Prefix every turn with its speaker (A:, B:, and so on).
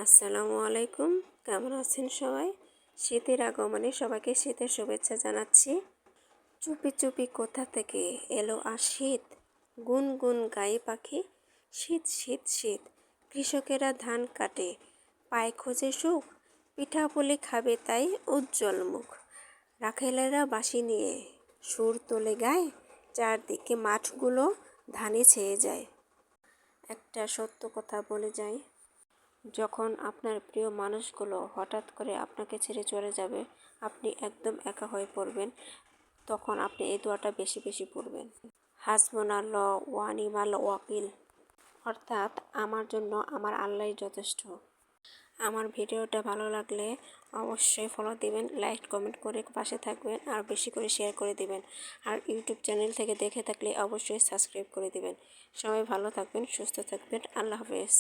A: আসসালামু আলাইকুম। কেমন আছেন সবাই? শীতের আগমনে সবাইকে শীতের শুভেচ্ছা জানাচ্ছি। চুপি চুপি কোথা থেকে এলো আর শীত, গুনগুন গায়ে পাখি। শীত শীত শীত, কৃষকেরা ধান কাটে, পায় খোঁজে সুখ। পিঠাপুলি খাবে তাই উজ্জ্বল মুখ। রাখালেরা বাঁশি নিয়ে সুর তোলে গায়, চারদিকে মাঠগুলো ধানে ছেয়ে যায়। একটা সত্য কথা বলে যায়, যখন আপনার প্রিয় মানুষগুলো হঠাৎ করে আপনাকে ছেড়ে চলে যাবে, আপনি একদম একা হয়ে পড়বেন, তখন আপনি এই দোয়াটা বেশি বেশি পড়বেন। হাসবুনাল্লাহ ওয়া নি'মাল ওয়াকিল, অর্থাৎ আমার জন্য আমার আল্লাহই যথেষ্ট। আমার ভিডিওটা ভালো লাগলে অবশ্যই ফলো দিবেন, লাইক কমেন্ট করে পাশে থাকবেন, আর বেশি করে শেয়ার করে দিবেন। আর ইউটিউব চ্যানেল থেকে দেখে থাকলে অবশ্যই সাবস্ক্রাইব করে দিবেন। সবাই ভালো থাকবেন, সুস্থ থাকবেন। আল্লাহ হাফেজ।